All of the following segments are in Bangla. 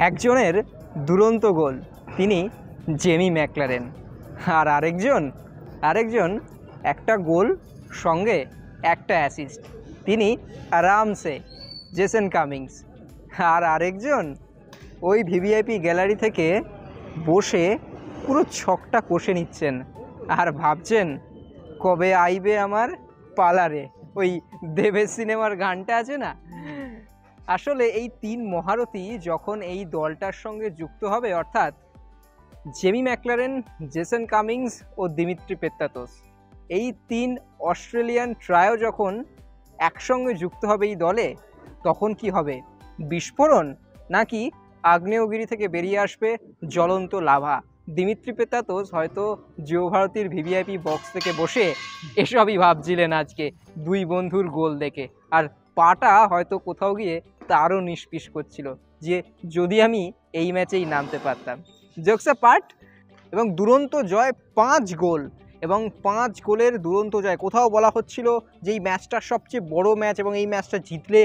একজনের দুরন্ত গোল, তিনি জেমি ম্যাকলারেন, আর আরেকজন একটা গোল সঙ্গে একটা অ্যাসিস্ট, তিনি আরামসে জেসন কামিংস। আর আরেকজন ওই ভিভিআইপি গ্যালারি থেকে বসে পুরো ছকটা কষে নিচ্ছেন আর ভাবছেন কবে আইবে আমার পালারে, ওই দেবের সিনেমার গানটা আছে না। আসলে এই তিন মহারথী যখন এই দলটার সঙ্গে যুক্ত হবে, অর্থাৎ জেমি ম্যাকলারেন, জেসন কামিংস ও দিমিত্রি পেত্রাতোস, এই তিন অস্ট্রেলিয়ান ট্রায়ো যখন একসঙ্গে যুক্ত হবে এই দলে, তখন কি হবে? বিস্ফোরণ, নাকি আগ্নেয়গিরি থেকে বেরিয়ে আসবে জ্বলন্ত লাভা? দিমিত্রি পেত্রাতোস হয়তো জিও ভারতীর ভিভিআইপি বক্স থেকে বসে এসবই ভাবছিলেন আজকে দুই বন্ধুর গোল দেখে, আর পাটা হয়তো কোথাও গিয়ে তারও নিষ্পিস করছিল যে যদি আমি এই ম্যাচেই নামতে পারতাম। Jokes part. এবং দুরন্ত জয়, 5 গোল এবং 5 গোলের দুরন্ত জয়। কোথাও বলা হচ্ছিল যে এই ম্যাচটা সবচেয়ে বড় ম্যাচ এবং এই ম্যাচটা জিতলে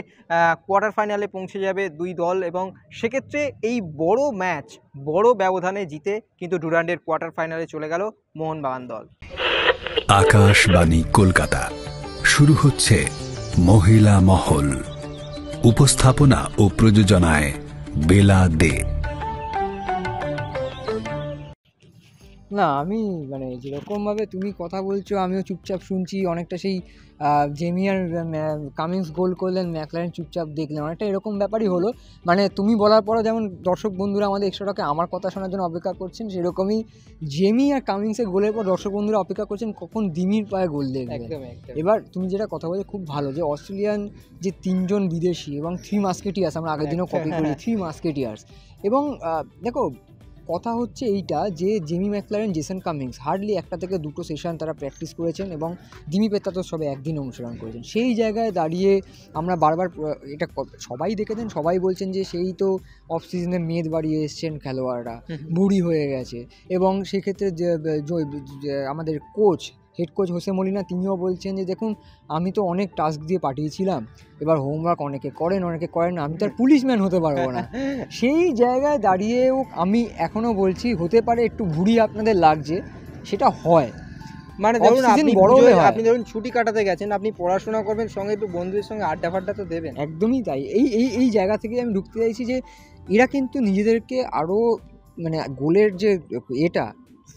কোয়ার্টার ফাইনালে পৌঁছে যাবে দুই দল, এবং সেক্ষেত্রে এই বড় ম্যাচ বড় ব্যবধানে জিতে কিন্তু ডুরান্ডের কোয়ার্টার ফাইনালে চলে গেল মোহনবাগান দল। আকাশবাণী কলকাতা, শুরু হচ্ছে মহিলা মহল। উপস্থাপনা ও প্রযোজনায় বেলা দে। না, আমি মানে যেরকমভাবে তুমি কথা বলছো আমিও চুপচাপ শুনছি, অনেকটা সেই জেমি আর কামিংস গোল করলেন, ম্যাকলারেন চুপচাপ দেখলেন, অনেকটা এরকম ব্যাপারই হলো। মানে তুমি বলার পরও যেমন দর্শক বন্ধুরা আমাদের এক্সট্রাটাকে আমার কথা শোনার জন্য অপেক্ষা করছেন, সেরকমই জেমি আর কামিংসের গোলের পর দর্শক বন্ধুরা অপেক্ষা করছেন কখন দিমির পায়ে গোল দেখবে। এবার তুমি যেটা কথা বলে খুব ভালো, যে অস্ট্রেলিয়ান যে 3জন বিদেশি এবং 3 মাস্কেটিয়ার্স, আমরা আগের দিনও কপি করি 3 মাস্কেটিয়ার্স। এবং দেখো কথা হচ্ছে এইটা যে Jamie McLaren, Jason Cummings hardly 1 থেকে 2 সেশন তারা প্র্যাকটিস করেছেন এবং দিমি পেত্রাতোস সবে একদিন অনুশীলন করেছেন। সেই জায়গায় দাঁড়িয়ে আমরা বারবার এটা সবাই দেখেছেন, সবাই বলছেন যে সেই তো অফ সিজনে মেদ বাড়িয়ে এসছেন খেলোয়াড়রা, বুড়ি হয়ে গেছে। এবং সেক্ষেত্রে যে আমাদের হেড কোচ হোসে মলিনা, তিনিও বলছেন যে দেখুন আমি তো অনেক টাস্ক দিয়ে পাঠিয়েছিলাম, এবার হোমওয়ার্ক অনেকে করেন না, আমি তো আর পুলিশম্যান হতে পারবো না। সেই জায়গায় দাঁড়িয়েও আমি এখনও বলছি হতে পারে একটু ভুড়ি আপনাদের লাগছে, সেটা হয়। মানে ধরুন আপনি ধরুন ছুটি কাটাতে গেছেন, আপনি পড়াশোনা করবেন, সঙ্গে একটু বন্ধুদের সঙ্গে আড্ডা ফাড্ডা তো দেবেন। একদমই তাই। এই জায়গা থেকে আমি ঢুকতে চাইছি যে এরা কিন্তু নিজেদেরকে আরও মানে গোলের যে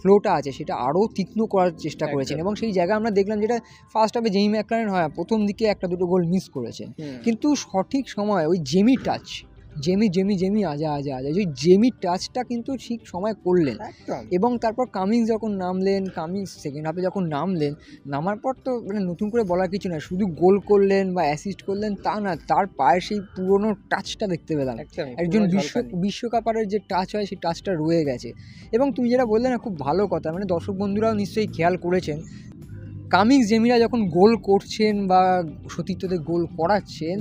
ফ্লোটা আছে সেটা আরও তীক্ষ্ণ করার চেষ্টা করেছেন, এবং সেই জায়গা আমরা দেখলাম যেটা ফার্স্ট হাফে জেমি ম্যাকলারেন হয় প্রথম দিকে 1-2 গোল মিস করেছেন, কিন্তু সঠিক সময় ওই জেমি টাচ, জেমি আজা ওই জেমি টাচটা কিন্তু ঠিক সময় করলেন। এবং তারপর কামিংস যখন নামলেন, কামিংস সেকেন্ড হাফে যখন নামার পর তো মানে নতুন করে বলার কিছু না, শুধু গোল করলেন বা অ্যাসিস্ট করলেন তা না, তার পায়ে সেই পুরনো টাচটা দেখতে পেলাম। একজন বিশ্বকাপারের যে টাচ হয় সেই টাচটা রয়ে গেছে। এবং তুমি যেটা বললে না, খুব ভালো কথা, মানে দর্শক বন্ধুরাও নিশ্চয়ই খেয়াল করেছেন, কামিংস জেমিরা যখন গোল করছেন বা সতীর্থদের গোল করাচ্ছেন,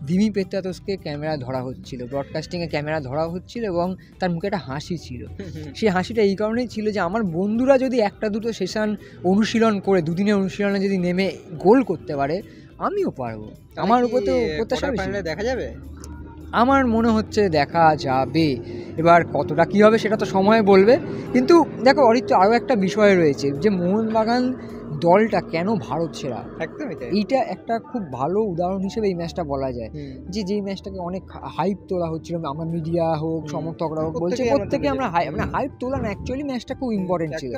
দিমি পেত্রাতোসকে ক্যামেরা ধরা হচ্ছিল, ব্রডকাস্টিংয়ে ক্যামেরা ধরা হচ্ছিল এবং তার মুখে একটা হাসি ছিল। সেই হাসিটা এই কারণেই ছিল যে আমার বন্ধুরা যদি 1-2 সেশন অনুশীলন করে, 2 দিনের অনুশীলনে যদি নেমে গোল করতে পারে, আমিও পারবো। আমার উপর তো প্রত্যাশা দেখা যাবে, আমার মনে হচ্ছে দেখা যাবে। এবার কতটা কী হবে সেটা তো সময় বলবে। কিন্তু দেখো অরিত্র, আরও একটা বিষয় রয়েছে যে মোহনবাগান দলটা কেন ভারত সেরা, এইটা একটা খুব ভালো উদাহরণ হিসেবে এই ম্যাচটা বলা যায়। যে যেই ম্যাচটাকে অনেক হাইপ তোলা হচ্ছিল, আমরা মিডিয়া হোক, সমর্থকরা হোক বলছে প্রত্যেকে আমরা হাইপ তোলা না, অ্যাকচুয়ালি ম্যাচটা খুব ইম্পর্টেন্ট ছিল।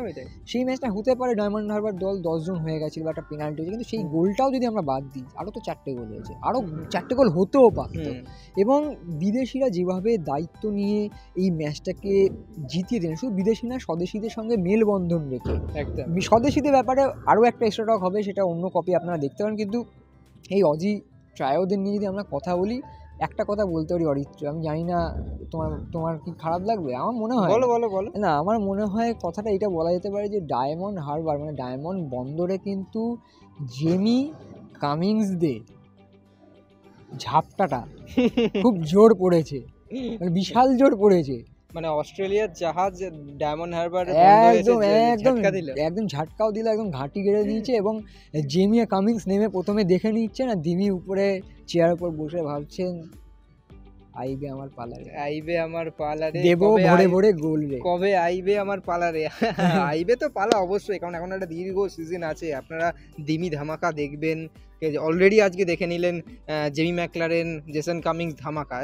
সেই ম্যাচটা হতে পারে ডায়মন্ড হারবার দল 10 জন হয়ে গেছিল বা একটা পেনাল্টি হয়েছে, কিন্তু সেই গোলটাও যদি আমরা বাদ দিই আরও তো 4টে গোল হয়েছে, আরও 4টে গোল হতেও পারত। এবং বিদেশিরা যেভাবে দায়িত্ব নিয়ে এই ম্যাচটাকে জিতিয়ে দেন, শুধু বিদেশি না, স্বদেশিদের সঙ্গে মেলবন্ধন রেখে, স্বদেশিদের ব্যাপারে আরও একটা এক্সট্রা টক হবে, সেটা অন্য কপি আপনারা দেখতে পারেন। কিন্তু এই অজি ট্রায়োদের নিয়ে যদি আমরা কথা বলি, একটা কথা বলতে পারি অরিত্র, আমি জানি না তোমার কি খারাপ লাগবে, আমার মনে হয় না, আমার মনে হয় কথাটা এটা বলা যেতে পারে যে ডায়মন্ড হারবার মানে ডায়মন্ড বন্দরে কিন্তু জেমি কামিংসদের ঝাপটাটা খুব জোর পড়েছে, মানে বিশাল জোর পড়েছে। মানে অস্ট্রেলিয়ার জাহাজ ডায়মন্ড হারবার একদম ঝাটকাও দিল, একদম ঘাঁটি গেড়ে দিয়েছে। এবং জেমি আর কামিংস নেমে প্রথমে দেখে নিচ্ছেন, আর দিমি উপরে চেয়ার উপর বসে ভাবছেন আইবে আমার পালারে, আইবে আমার পালারে, দেবো ভরে ভরে গোল রে। কবে আইবে আমার পালারে। আইবে তো পালা অবশ্যই, কারণ এখন একটা দীর্ঘ সিজন আছে। আপনারা দিমি ধামাকা দেখবেন, অলরেডি আজকে দেখে নিলেন জেমি ম্যাকলারেন জেসন কামিংস ধামাকা,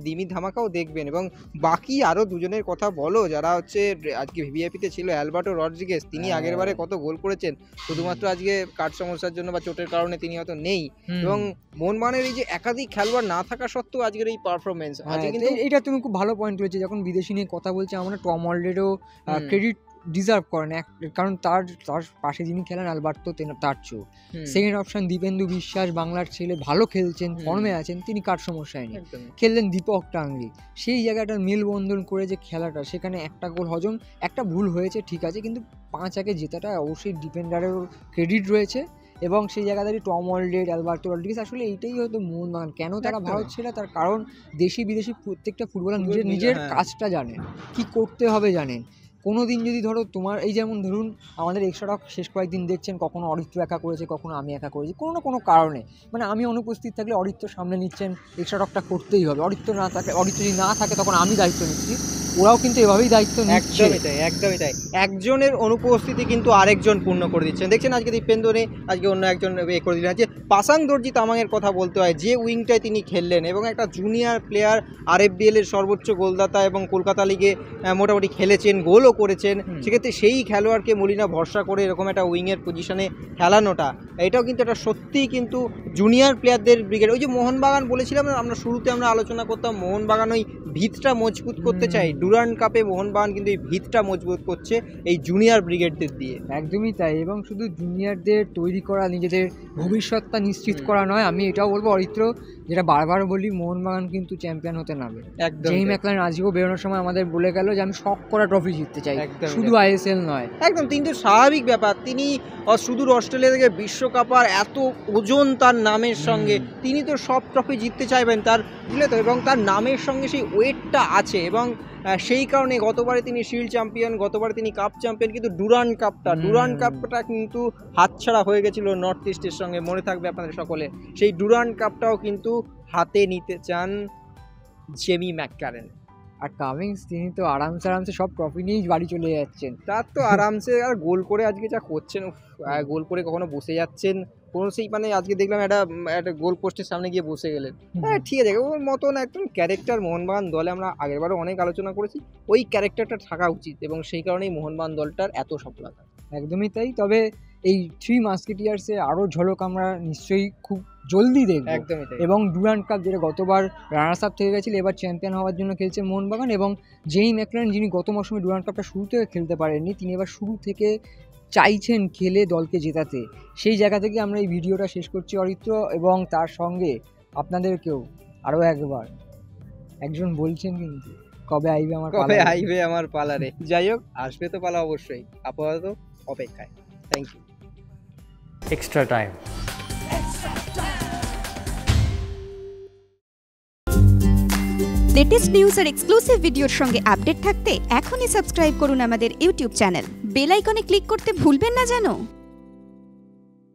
দিমি ধামাকাও দেখবেন। এবং বাকি আরও দুজনের কথা বলো যারা হচ্ছে আজকে ভিভিআইপিতে ছিল। অ্যালবার্টো রড্রিগেজ, তিনি আগের বারে কত গোল করেছেন, শুধুমাত্র আজকে কাঠ সমস্যার জন্য বা চোটের কারণে তিনি হয়তো নেই। এবং মোহনবাগানের এই যে একাধিক খেলোয়াড় না থাকা সত্ত্বেও আজকের এই পারফরমেন্স, আজকে কিন্তু এটা তুমি খুব ভালো পয়েন্ট রয়েছে। যখন বিদেশি নিয়ে কথা বলছে আমরা টম অলরেডও ক্রেডিট ডিজার্ভ করেন, কারণ তার পাশে যিনি খেলেন আলবার্তো তার চোখ। সেকেন্ড অপশন দীপেন্দু বিশ্বাস, বাংলার ছেলে, ভালো খেলছেন, ফর্মে আছেন, তিনি কার সমস্যায় নেই। খেললেন দীপক টাংরি, সেই জায়গাটার মেলবন্ধন করে যে খেলাটা, সেখানে একটা গোল হজম, একটা ভুল হয়েছে ঠিক আছে, কিন্তু 5-1 জেতাটা অবশ্যই ডিফেন্ডারের ক্রেডিট রয়েছে। এবং সেই জায়গাটারই টম অলরেড, অ্যালবার্তো রড্রিগেজ, আসলে এইটাই হয়তো মোহনবাগান। কেন তারা ভারত ছেড়ে, তার কারণ দেশি বিদেশি প্রত্যেকটা ফুটবলার নিজের কাজটা জানেন, কি করতে হবে জানেন। কোনো দিন যদি ধরো তোমার এই যেমন ধরুন আমাদের এক্সট্রা টক শেষ কয়েকদিন দেখছেন, কখনো অরিত্র একা করেছে, কখনো আমি একা করেছি, কোনো না কোনো কারণে, মানে আমি অনুপস্থিত থাকলে অরিত্র সামনে নিচ্ছেন, এক্সট্রা টকটা করতেই হবে। অরিত্র যদি না থাকে তখন আমি দায়িত্ব নিচ্ছি, ওরাও কিন্তু এভাবেই দায়িত্ব নিচ্ছে। একদমই তাই। একজনের অনুপস্থিতি কিন্তু আরেকজন পূর্ণ করে দিচ্ছেন। দেখছেন আজকে দীপেন্দু নেই, আজকে অন্য একজন করে দিলেন। যে পাসাং দর্জি তামাংয়ের কথা বলতে হয়, যে উইংটায় তিনি খেললেন এবং একটা জুনিয়র প্লেয়ার, RFBL এর সর্বোচ্চ গোলদাতা এবং কলকাতা লিগে মোটামুটি খেলেছেন, গোলও করেছেন। সেক্ষেত্রে সেই খেলোয়াড়কে মলিনা ভরসা করে এরকম একটা উইংয়ের পজিশনে খেলানোটা, এটাও কিন্তু একটা সত্যিই কিন্তু জুনিয়র প্লেয়ারদের ব্রিগেড। ওই যে মোহনবাগান বলেছিলাম আমরা শুরুতে, আমরা আলোচনা করতাম মোহনবাগান ওই ভিতটা মজবুত করতে চাই। ডুরান্ড কাপে মোহনবাগান কিন্তু এই ভিতটা মজবুত করছে এই জুনিয়র ব্রিগেডদের দিয়ে। একদমই তাই। এবং শুধু জুনিয়রদের তৈরি করা, নিজেদের ভবিষ্যৎটা নিশ্চিত করা নয়, আমি এটাও বলবো অরিত্র, যেটা বারবার বলি, মোহনবাগান কিন্তু চ্যাম্পিয়ন হতে নামে। জেমি ম্যাকলারেন আজকেও বেরোনোর সময় আমাদের বলে গেল যে আমি শখ করা ট্রফি জিততে চাই, শুধু ISL নয়। একদম, কিন্তু স্বাভাবিক ব্যাপার, তিনি সুদূর অস্ট্রেলিয়া থেকে বিশ্বকাপার এত ওজন তার নামের সঙ্গে, তিনি তো সব ট্রফি জিততে চাইবেন তার, বুঝলে তো। এবং তার নামের সঙ্গে সেই ওয়েটটা আছে, এবং সেই কারণে গতবারে তিনি শিল্ড চ্যাম্পিয়ন, গতবারে তিনি কাপ চ্যাম্পিয়ন, কিন্তু ডুরান্ড কাপটা কিন্তু হাতছাড়া হয়ে গেছিল নর্থ ইস্টের সঙ্গে, মনে থাকবে আপনাদের সকলে। সেই ডুরান্ড কাপটাও কিন্তু হাতে নিতে চান জেমি ম্যাকলারেন। আর কামিংস, তিনি তো আরামসে সব ট্রফি নিয়েই বাড়ি চলে যাচ্ছেন। তার তো আরামসে, আর গোল করে আজকে যা করছেন, গোল করে কখনো বসে যাচ্ছেন, কোনো সেই মানে আজকে দেখলাম একটা গোল পোস্টের সামনে গিয়ে বসে গেলেন। হ্যাঁ ঠিক আছে, ওর মতন একদম ক্যারেক্টার মোহনবাগান দলে আমরা আগেরবারও অনেক আলোচনা করেছি, ওই ক্যারেক্টারটা থাকা উচিত, এবং সেই কারণেই মোহনবাগান দলটার এত সফলতা। একদমই তাই। তবে এই 3 মাস্কেটিয়ার্সে আরও ঝলক আমরা নিশ্চয়ই খুব জলদি দেখব। একদমই তাই। এবং ডুরান্ড কাপ, যেটা গতবার রানার্স আপ থেকে গেছিল, এবার চ্যাম্পিয়ন হওয়ার জন্য খেলছে মোহনবাগান। এবং জেমি ম্যাকলারেন, যিনি গত মৌসুমে ডুরান্ড কাপটা শুরু থেকে খেলতে পারেননি, তিনি এবার শুরু থেকে চাইছেন খেলে দলকে জেতাতে। সেই জায়গা থেকে আমরা এই ভিডিওটা শেষ করছি অরিত্র, এবং তার সঙ্গে আপনাদেরকেও আরও একজন বলছেন কিন্তু কবে আইবে আমার পালারে। যাই হোক, আসবে তো পালা অবশ্যই, আপাতত অপেক্ষায়। Thank you. Extra time. Latest news আর এক্সক্লুসিভ ভিডিওর সঙ্গে আপডেট থাকতে এখনই সাবস্ক্রাইব করুন আমাদের ইউটিউব চ্যানেল। বেল আইকনে ক্লিক করতে ভুলবেন না যেন।